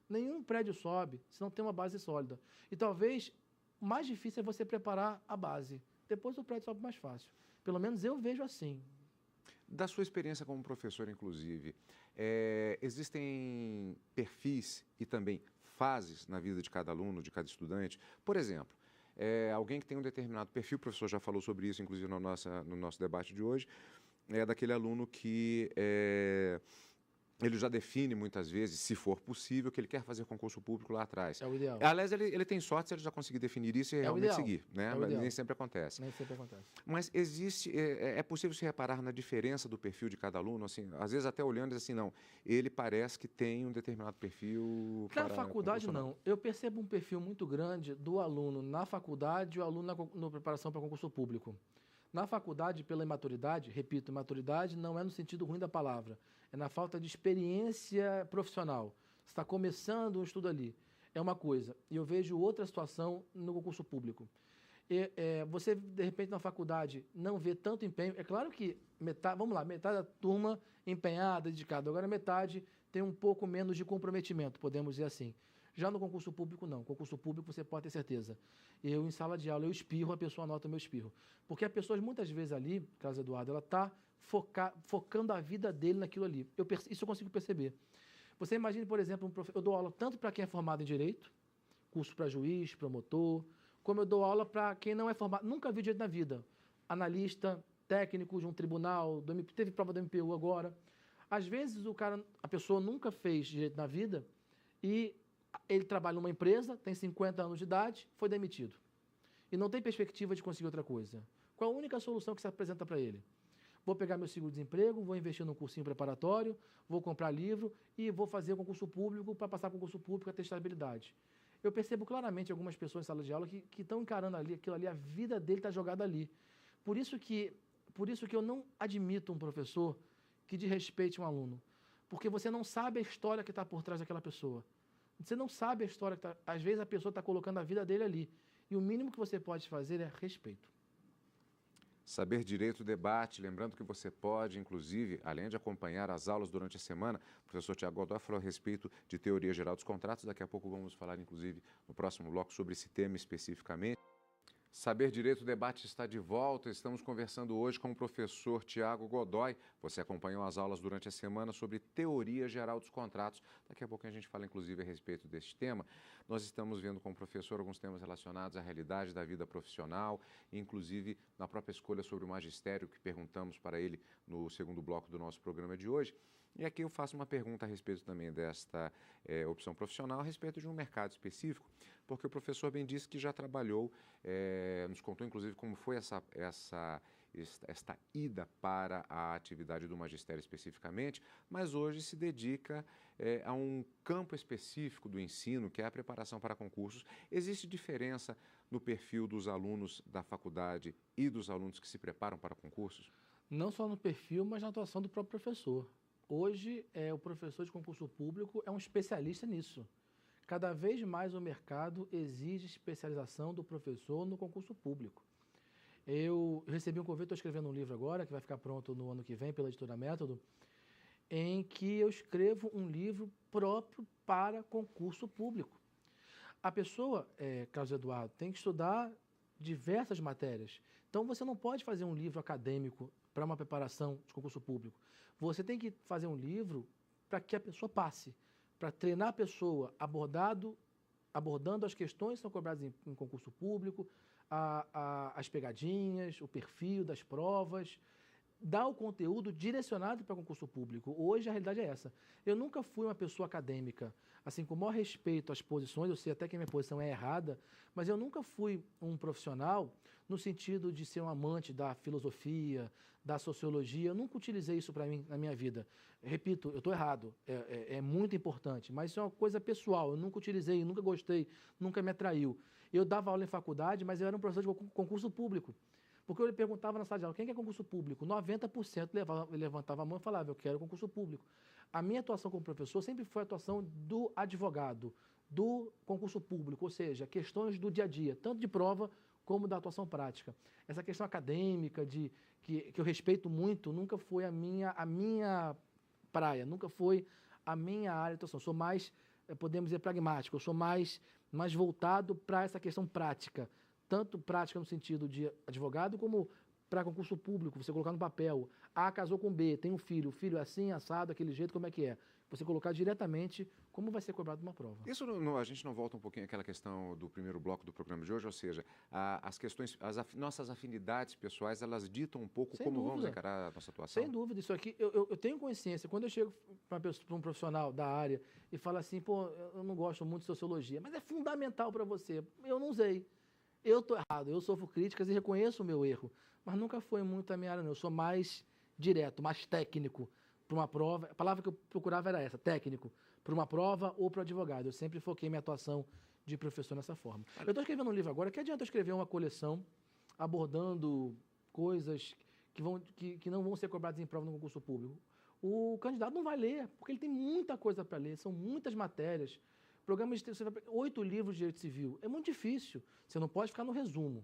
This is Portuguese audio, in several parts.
Nenhum prédio sobe se não tem uma base sólida. E talvez o mais difícil é você preparar a base. Depois o prédio sobe mais fácil. Pelo menos eu vejo assim. Da sua experiência como professor, inclusive, existem perfis e também fases na vida de cada aluno, de cada estudante? Por exemplo, alguém que tem um determinado perfil, o professor já falou sobre isso, inclusive no nosso debate de hoje, é daquele aluno que ele já define muitas vezes, se for possível, que ele quer fazer concurso público lá atrás. É o ideal. Aliás, ele tem sorte se ele já conseguir definir isso e realmente seguir, né? É o ideal. Nem sempre acontece. Nem sempre acontece. Mas é possível se reparar na diferença do perfil de cada aluno, assim, às vezes até olhando assim, não, ele parece que tem um determinado perfil. Na faculdade, não. Eu percebo um perfil muito grande do aluno na faculdade e o aluno na preparação para concurso público. Na faculdade, pela imaturidade, repito, imaturidade não é no sentido ruim da palavra, é na falta de experiência profissional. Você está começando um estudo ali, é uma coisa. E eu vejo outra situação no concurso público. Você, de repente, na faculdade, não vê tanto empenho. É claro que metade da turma empenhada, dedicada. Agora, metade tem um pouco menos de comprometimento, podemos dizer assim. Já no concurso público, não. Concurso público, você pode ter certeza. Eu, em sala de aula, eu espirro, a pessoa anota o meu espirro. Porque a pessoa, muitas vezes ali, Carlos Eduardo, ela está focando a vida dele naquilo ali. Isso eu consigo perceber. Você imagine, por exemplo, eu dou aula tanto para quem é formado em Direito, curso para juiz, promotor, como eu dou aula para quem não é formado, nunca viu direito na vida. Analista, técnico de um tribunal, teve prova do MPU agora. Às vezes, a pessoa nunca fez direito na vida e ele trabalha numa empresa, tem 50 anos de idade, foi demitido. E não tem perspectiva de conseguir outra coisa. Qual a única solução que se apresenta para ele? Vou pegar meu seguro-desemprego, vou investir num cursinho preparatório, vou comprar livro e vou fazer o concurso público para passar concurso público a ter estabilidade. Eu percebo claramente algumas pessoas em sala de aula que estão encarando aquilo ali, a vida dele está jogada ali. Por isso que eu não admito um professor que desrespeite um aluno. Porque você não sabe a história que está por trás daquela pessoa. Você não sabe a história que está... Às vezes a pessoa está colocando a vida dele ali. E o mínimo que você pode fazer é respeito. Saber Direito Debate, lembrando que você pode, inclusive, além de acompanhar as aulas durante a semana, o professor Tiago Godoy falou a respeito de teoria geral dos contratos, daqui a pouco vamos falar, inclusive, no próximo bloco sobre esse tema especificamente. Saber Direito Debate está de volta. Estamos conversando hoje com o professor Tiago Godoy. Você acompanhou as aulas durante a semana sobre teoria geral dos contratos. Daqui a pouco a gente fala, inclusive, a respeito deste tema. Nós estamos vendo com o professor alguns temas relacionados à realidade da vida profissional, inclusive na própria escolha sobre o magistério, que perguntamos para ele no segundo bloco do nosso programa de hoje. E aqui eu faço uma pergunta a respeito também desta opção profissional, a respeito de um mercado específico, porque o professor bem disse que já trabalhou, nos contou inclusive como foi esta ida para a atividade do magistério especificamente, mas hoje se dedica a um campo específico do ensino, que é a preparação para concursos. Existe diferença no perfil dos alunos da faculdade e dos alunos que se preparam para concursos? Não só no perfil, mas na atuação do próprio professor. Hoje, o professor de concurso público é um especialista nisso. Cada vez mais o mercado exige especialização do professor no concurso público. Eu recebi um convite, estou escrevendo um livro agora, que vai ficar pronto no ano que vem pela Editora Método, em que eu escrevo um livro próprio para concurso público. A pessoa, Carlos Eduardo, tem que estudar diversas matérias. Então, você não pode fazer um livro acadêmico para uma preparação de concurso público. Você tem que fazer um livro para que a pessoa passe, para treinar a pessoa abordando as questões que são cobradas em concurso público, as pegadinhas, o perfil das provas, dar o conteúdo direcionado para concurso público. Hoje a realidade é essa. Eu nunca fui uma pessoa acadêmica, assim, com o maior respeito às posições, eu sei até que a minha posição é errada, mas eu nunca fui um profissional no sentido de ser um amante da filosofia, da sociologia. Eu nunca utilizei isso para mim na minha vida. Repito, eu estou errado, é muito importante, mas isso é uma coisa pessoal, eu nunca utilizei, nunca gostei, nunca me atraiu. Eu dava aula em faculdade, mas eu era um professor de concurso público. Porque eu lhe perguntava na sala de aula, quem quer concurso público? 90% levantava a mão e falava, eu quero concurso público. A minha atuação como professor sempre foi a atuação do advogado, do concurso público, ou seja, questões do dia a dia, tanto de prova como da atuação prática. Essa questão acadêmica, que eu respeito muito, nunca foi a minha praia, nunca foi a minha área de atuação. Sou mais podemos dizer, pragmático. Eu sou mais voltado para essa questão prática. Tanto prática no sentido de advogado, como para concurso público, você colocar no papel. A casou com B, tem um filho. O filho é assim, assado, daquele jeito, como é que é? Você colocar diretamente como vai ser cobrado uma prova. Isso a gente não volta um pouquinho àquela questão do primeiro bloco do programa de hoje, ou seja, as questões, nossas afinidades pessoais, elas ditam um pouco como vamos encarar a nossa atuação? Sem dúvida, isso aqui, eu tenho consciência. Quando eu chego para um profissional da área e falo assim, pô, eu não gosto muito de sociologia, mas é fundamental para você. Eu não usei. Eu estou errado, eu sofro críticas e reconheço o meu erro, mas nunca foi muito a minha área, não. Eu sou mais direto, mais técnico para uma prova. A palavra que eu procurava era essa, técnico, para uma prova ou para o advogado. Eu sempre foquei minha atuação de professor nessa forma. Eu estou escrevendo um livro agora, que adianta eu escrever uma coleção abordando coisas que não vão ser cobradas em prova no concurso público. O candidato não vai ler, porque ele tem muita coisa para ler, são muitas matérias. Programas de 8 livros de direito civil. É muito difícil. Você não pode ficar no resumo.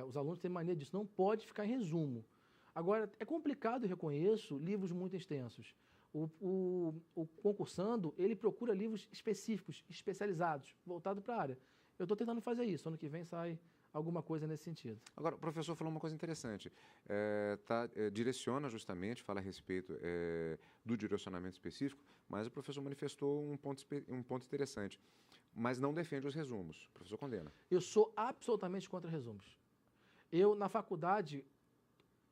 Os alunos têm mania disso. Não pode ficar em resumo. Agora, é complicado, eu reconheço, livros muito extensos. O concursando, ele procura livros específicos, especializados, voltados para a área. Eu estou tentando fazer isso. Ano que vem sai alguma coisa nesse sentido. Agora, o professor falou uma coisa interessante. Direciona justamente, fala a respeito do direcionamento específico, mas o professor manifestou um ponto interessante. Mas não defende os resumos. O professor condena. Eu sou absolutamente contra resumos. Eu, na faculdade,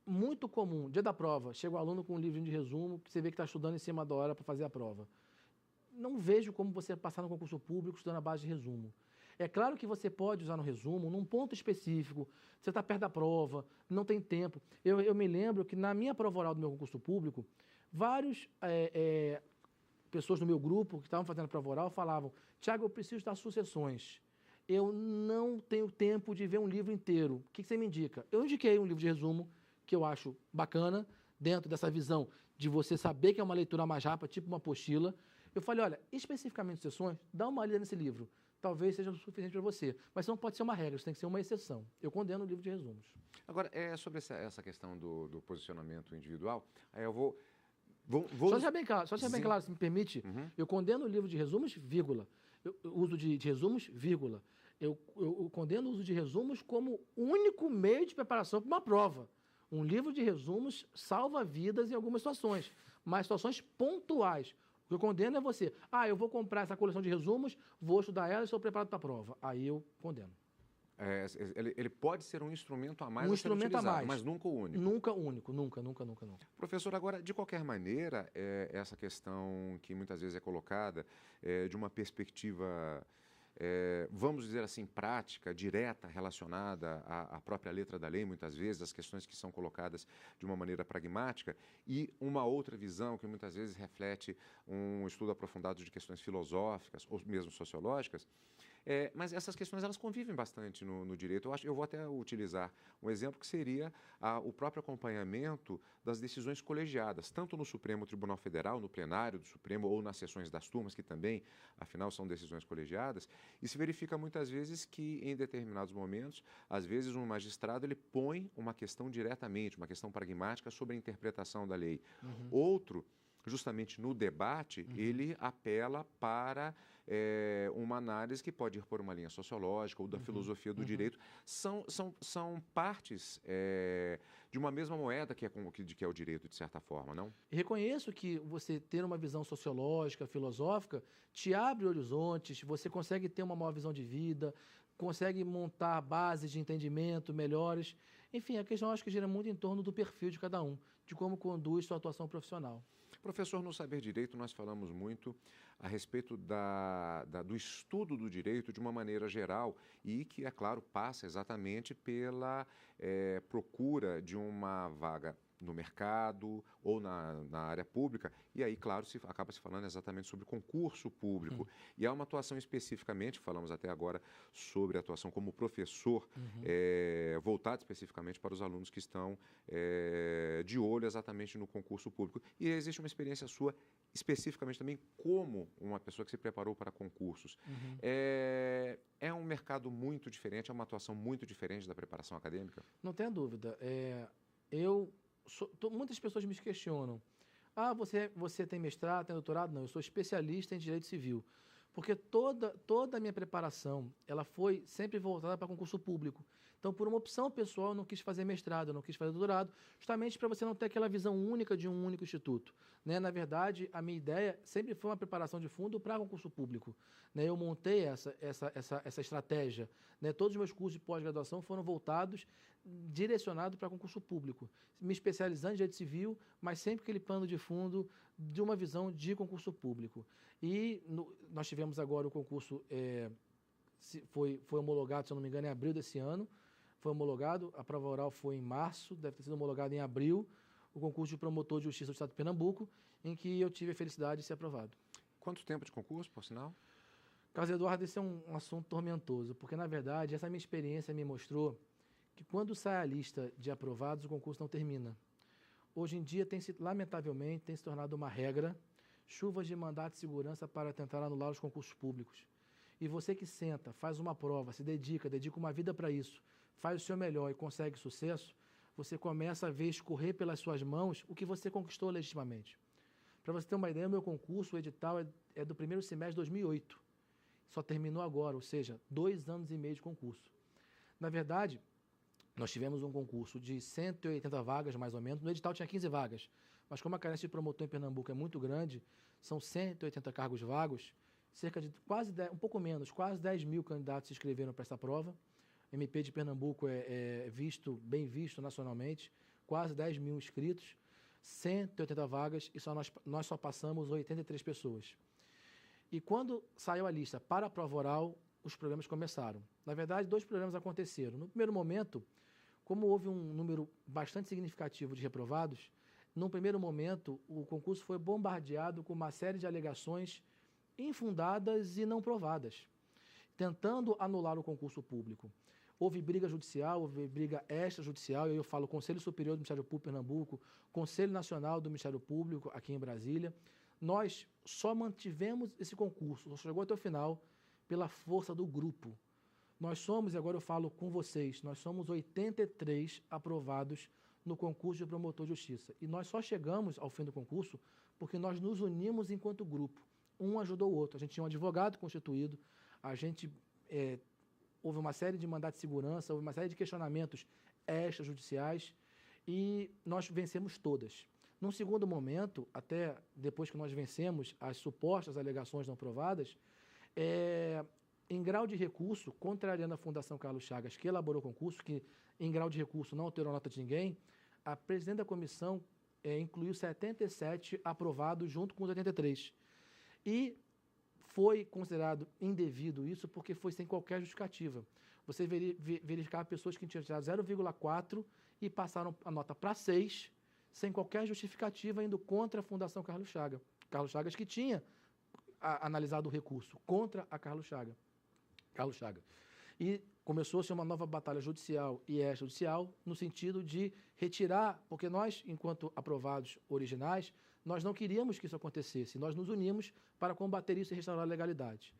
muito comum, dia da prova, chega o aluno com um livro de resumo, que você vê que está estudando em cima da hora para fazer a prova. Não vejo como você passar no concurso público estudando a base de resumo. É claro que você pode usar no resumo, num ponto específico, você está perto da prova, não tem tempo. Eu me lembro que na minha prova oral do meu concurso público, várias pessoas do meu grupo que estavam fazendo a prova oral falavam: Tiago, eu preciso das sucessões. Eu não tenho tempo de ver um livro inteiro. O que você me indica? Eu indiquei um livro de resumo, que eu acho bacana, dentro dessa visão de você saber que é uma leitura mais rápida, tipo uma apostila. Eu falei, olha, especificamente sucessões, dá uma lida nesse livro. Talvez seja o suficiente para você. Mas não pode ser uma regra, isso tem que ser uma exceção. Eu condeno o livro de resumos. Agora, sobre essa questão do posicionamento individual, aí eu vou... Só deixar bem claro, se me permite, eu condeno o livro de resumos, vírgula. Eu uso de resumos, vírgula. Eu condeno o uso de resumos como único meio de preparação para uma prova. Um livro de resumos salva vidas em algumas situações, mas situações pontuais. O que eu condeno é você, eu vou comprar essa coleção de resumos, vou estudar ela e estou preparado para a prova. Aí eu condeno. Ele pode ser um instrumento a mais um instrumento a mais, mas nunca o único. Nunca único, nunca. Professor, agora, de qualquer maneira, essa questão que muitas vezes é colocada de uma perspectiva, vamos dizer assim, prática, direta, relacionada à própria letra da lei, muitas vezes, as questões que são colocadas de uma maneira pragmática, e uma outra visão que muitas vezes reflete um estudo aprofundado de questões filosóficas ou mesmo sociológicas. Mas essas questões elas convivem bastante no direito. Eu vou até utilizar um exemplo que seria o próprio acompanhamento das decisões colegiadas, tanto no Supremo Tribunal Federal, no plenário do Supremo ou nas sessões das turmas, que também, afinal, são decisões colegiadas, e se verifica muitas vezes que, em determinados momentos, às vezes um magistrado ele põe uma questão diretamente, uma questão pragmática sobre a interpretação da lei. Outro, justamente no debate, ele apela para uma análise que pode ir por uma linha sociológica ou da filosofia do direito. São partes de uma mesma moeda que é o direito, de certa forma, não? E reconheço que você ter uma visão sociológica, filosófica, te abre horizontes, você consegue ter uma maior visão de vida, consegue montar bases de entendimento melhores. Enfim, a questão acho que gira muito em torno do perfil de cada um, de como conduz sua atuação profissional. Professor, no Saber Direito nós falamos muito a respeito do estudo do direito de uma maneira geral e que, é claro, passa exatamente pela procura de uma vaga no mercado ou na área pública, e aí, claro, acaba se falando exatamente sobre concurso público. E há uma atuação especificamente, falamos até agora sobre a atuação como professor, voltada especificamente para os alunos que estão de olho exatamente no concurso público. E existe uma experiência sua, especificamente também, como uma pessoa que se preparou para concursos. É um mercado muito diferente, é uma atuação muito diferente da preparação acadêmica? Não tenha dúvida. Muitas pessoas me questionam. Você tem mestrado, tem doutorado? Não, eu sou especialista em direito civil. Porque toda a minha preparação, ela foi sempre voltada para concurso público. Então, por uma opção pessoal, eu não quis fazer mestrado, eu não quis fazer doutorado, justamente para você não ter aquela visão única de um único instituto. Né? Na verdade, a minha ideia sempre foi uma preparação de fundo para concurso público. Né? Eu montei essa estratégia. Né? Todos os meus cursos de pós-graduação foram voltados, direcionados para concurso público, me especializando em direito civil, mas sempre aquele pano de fundo de uma visão de concurso público. E nós tivemos agora o concurso, foi homologado, se eu não me engano, em abril desse ano. Foi homologado, a prova oral foi em março, deve ter sido homologado em abril, o concurso de promotor de justiça do Estado de Pernambuco, em que eu tive a felicidade de ser aprovado. Quanto tempo de concurso, por sinal? Carlos Eduardo, esse é um assunto tormentoso, porque, na verdade, essa minha experiência me mostrou que quando sai a lista de aprovados, o concurso não termina. Hoje em dia, lamentavelmente, tem se tornado uma regra, chuvas de mandato de segurança para tentar anular os concursos públicos. E você que senta, faz uma prova, se dedica uma vida para isso, faz o seu melhor e consegue sucesso, você começa a ver escorrer pelas suas mãos o que você conquistou legitimamente. Para você ter uma ideia, o meu concurso, o edital, é do primeiro semestre de 2008. Só terminou agora, ou seja, 2 anos e meio de concurso. Na verdade, nós tivemos um concurso de 180 vagas, mais ou menos. No edital tinha 15 vagas, mas como a carência de promotor em Pernambuco é muito grande, são 180 cargos vagos, cerca de um pouco menos, quase 10 mil candidatos se inscreveram para essa prova. O MP de Pernambuco é bem visto nacionalmente, quase 10 mil inscritos, 180 vagas e nós só passamos 83 pessoas. E quando saiu a lista para a prova oral, os problemas começaram. Na verdade, 2 problemas aconteceram. No primeiro momento, como houve um número bastante significativo de reprovados, num primeiro momento, o concurso foi bombardeado com uma série de alegações infundadas e não provadas, tentando anular o concurso público. Houve briga judicial, houve briga extrajudicial, e aí eu falo Conselho Superior do Ministério Público de Pernambuco, Conselho Nacional do Ministério Público aqui em Brasília. Nós só mantivemos esse concurso, só chegou até o final, pela força do grupo. Nós somos, e agora eu falo com vocês, nós somos 83 aprovados no concurso de promotor de justiça. E nós só chegamos ao fim do concurso porque nós nos unimos enquanto grupo. Um ajudou o outro. A gente tinha um advogado constituído, a gente houve uma série de mandatos de segurança, houve uma série de questionamentos extrajudiciais e nós vencemos todas. Num segundo momento, até depois que nós vencemos as supostas alegações não provadas, em grau de recurso, contrariando a Fundação Carlos Chagas, que elaborou o concurso, que em grau de recurso não alterou a nota de ninguém, a presidente da comissão incluiu 77 aprovados junto com os 83. E foi considerado indevido isso porque foi sem qualquer justificativa. Você verificava pessoas que tinham tirado 0,4 e passaram a nota para 6, sem qualquer justificativa, indo contra a Fundação Carlos Chagas, que tinha analisado o recurso contra a Carlos Chagas. E começou-se uma nova batalha judicial e extrajudicial no sentido de retirar, porque nós, enquanto aprovados originais, nós não queríamos que isso acontecesse. Nós nos unimos para combater isso e restaurar a legalidade.